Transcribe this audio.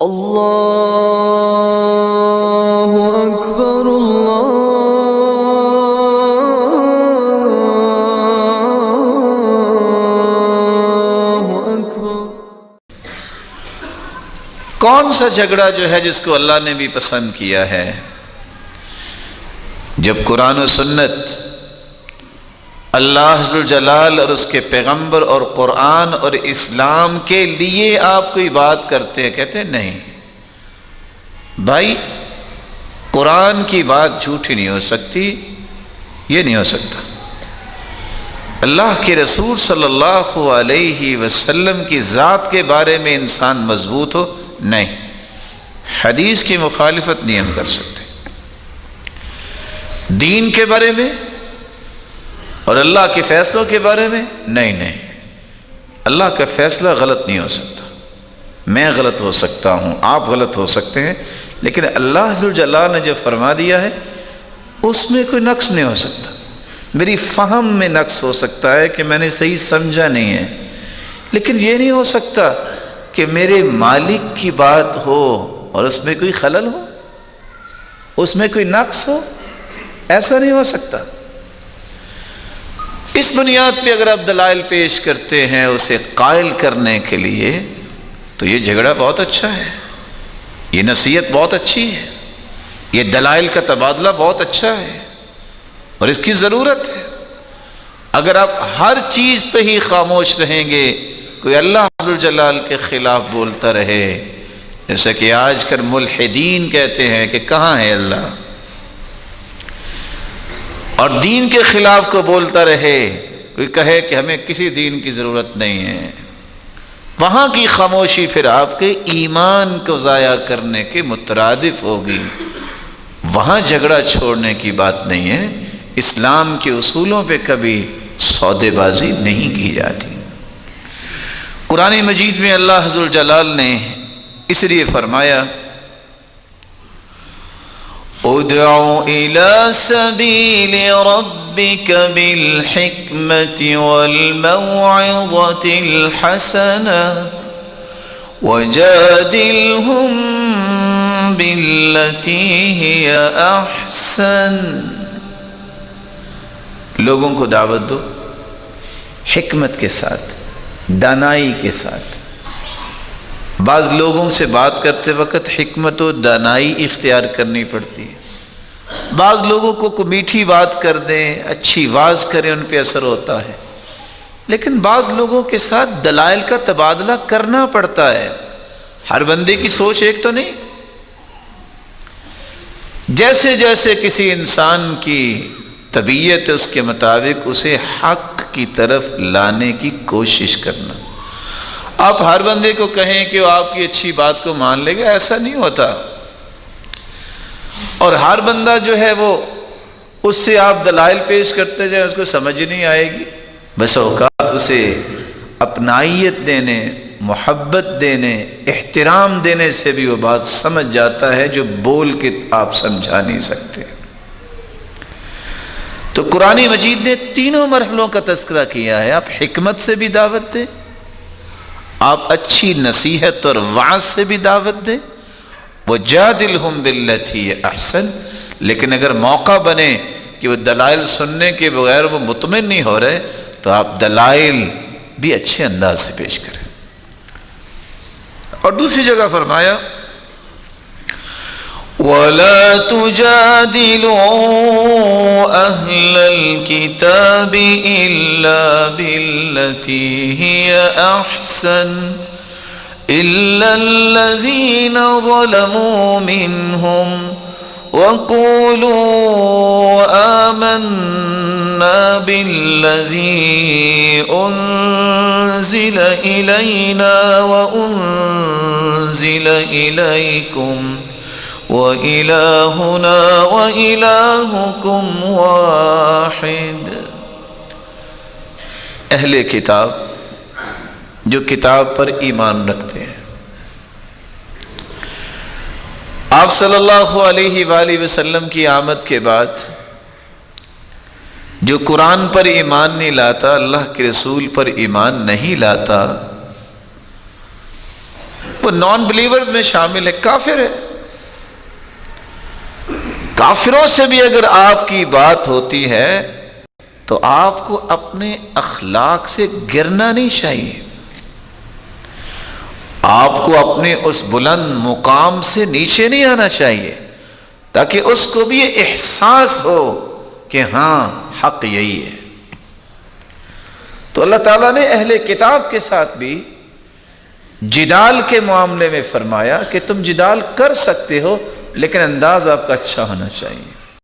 اللہ اکبر اللہ اکبر۔ کون سا جھگڑا جو ہے جس کو اللہ نے بھی پسند کیا ہے؟ جب قرآن و سنت، اللہ ذو الجلال اور اس کے پیغمبر اور قرآن اور اسلام کے لیے آپ کوئی بات کرتے ہیں، کہتے ہیں نہیں بھائی قرآن کی بات جھوٹی نہیں ہو سکتی، یہ نہیں ہو سکتا۔ اللہ کے رسول صلی اللہ علیہ وسلم کی ذات کے بارے میں انسان مضبوط ہو، نہیں، حدیث کی مخالفت نہیں ہم کر سکتے۔ دین کے بارے میں اور اللہ کے فیصلوں کے بارے میں نہیں، اللہ کا فیصلہ غلط نہیں ہو سکتا۔ میں غلط ہو سکتا ہوں، آپ غلط ہو سکتے ہیں، لیکن اللہ ذو الجلال نے جو فرما دیا ہے اس میں کوئی نقص نہیں ہو سکتا۔ میری فہم میں نقص ہو سکتا ہے کہ میں نے صحیح سمجھا نہیں ہے، لیکن یہ نہیں ہو سکتا کہ میرے مالک کی بات ہو اور اس میں کوئی خلل ہو، اس میں کوئی نقص ہو، ایسا نہیں ہو سکتا۔ اس بنیاد پہ اگر آپ دلائل پیش کرتے ہیں اسے قائل کرنے کے لیے، تو یہ جھگڑا بہت اچھا ہے، یہ نصیحت بہت اچھی ہے، یہ دلائل کا تبادلہ بہت اچھا ہے اور اس کی ضرورت ہے۔ اگر آپ ہر چیز پہ ہی خاموش رہیں گے، کوئی اللہ ذو الجلال کے خلاف بولتا رہے، جیسا کہ آج کل ملحدین کہتے ہیں کہ کہاں ہے اللہ، اور دین کے خلاف کو بولتا رہے، کوئی کہے کہ ہمیں کسی دین کی ضرورت نہیں ہے، وہاں کی خاموشی پھر آپ کے ایمان کو ضائع کرنے کے مترادف ہوگی۔ وہاں جھگڑا چھوڑنے کی بات نہیں ہے، اسلام کے اصولوں پہ کبھی سودے بازی نہیں کی جاتی۔ قرآن مجید میں اللہ ذو الجلال نے اس لیے فرمایا ادعو الى سبیل ربک بالحکمت والموعظۃ الحسنہ وجادلہم باللتی ہی احسن۔ لوگوں کو دعوت دو حکمت کے ساتھ، دانائی کے ساتھ۔ بعض لوگوں سے بات کرتے وقت حکمت و دانائی اختیار کرنی پڑتی ہے، بعض لوگوں کو میٹھی بات کر دیں، اچھی واز کریں، ان پہ اثر ہوتا ہے، لیکن بعض لوگوں کے ساتھ دلائل کا تبادلہ کرنا پڑتا ہے۔ ہر بندے کی سوچ ایک تو نہیں، جیسے جیسے کسی انسان کی طبیعت اس کے مطابق اسے حق کی طرف لانے کی کوشش کرنا۔ آپ ہر بندے کو کہیں کہ وہ آپ کی اچھی بات کو مان لے گا، ایسا نہیں ہوتا، اور ہر بندہ جو ہے وہ اس سے آپ دلائل پیش کرتے جائیں، اس کو سمجھ نہیں آئے گی۔ بس اوقات اسے اپنائیت دینے، محبت دینے، احترام دینے سے بھی وہ بات سمجھ جاتا ہے جو بول کے آپ سمجھا نہیں سکتے۔ تو قرآن مجید نے تینوں مرحلوں کا تذکرہ کیا ہے۔ آپ حکمت سے بھی دعوت دیں، آپ اچھی نصیحت اور وعظ سے بھی دعوت دیں، وَجَادِلْهُمْ بِالَّتِي احسن، لیکن اگر موقع بنے کہ وہ دلائل سننے کے بغیر وہ مطمئن نہیں ہو رہے، تو آپ دلائل بھی اچھے انداز سے پیش کریں۔ اور دوسری جگہ فرمایا وَلَا تُجَادِلُوا أَهْلَ الْكِتَابِ إِلَّا بِالَّتِي هِيَ أَحْسَنُ إِلَّا الَّذِينَ ظَلَمُوا مِنْهُمْ وَقُولُوا آمَنَّا بِالَّذِي أُنزِلَ إِلَيْنَا وَأُنزِلَ إِلَيْكُمْ وَإِلَٰهُنَا وَإِلَٰهُكُمْ وَاحِدٌ۔ اہل کتاب جو کتاب پر ایمان رکھتے ہیں، آپ صلی اللہ علیہ وآلہ وسلم کی آمد کے بعد جو قرآن پر ایمان نہیں لاتا، اللہ کے رسول پر ایمان نہیں لاتا، وہ نان بلیورز میں شامل ہے، کافر ہے۔ کافروں سے بھی اگر آپ کی بات ہوتی ہے تو آپ کو اپنے اخلاق سے گرنا نہیں چاہیے، آپ کو اپنے اس بلند مقام سے نیچے نہیں آنا چاہیے، تاکہ اس کو بھی یہ احساس ہو کہ ہاں حق یہی ہے۔ تو اللہ تعالیٰ نے اہل کتاب کے ساتھ بھی جدال کے معاملے میں فرمایا کہ تم جدال کر سکتے ہو، لیکن انداز آپ کا اچھا ہونا چاہیے۔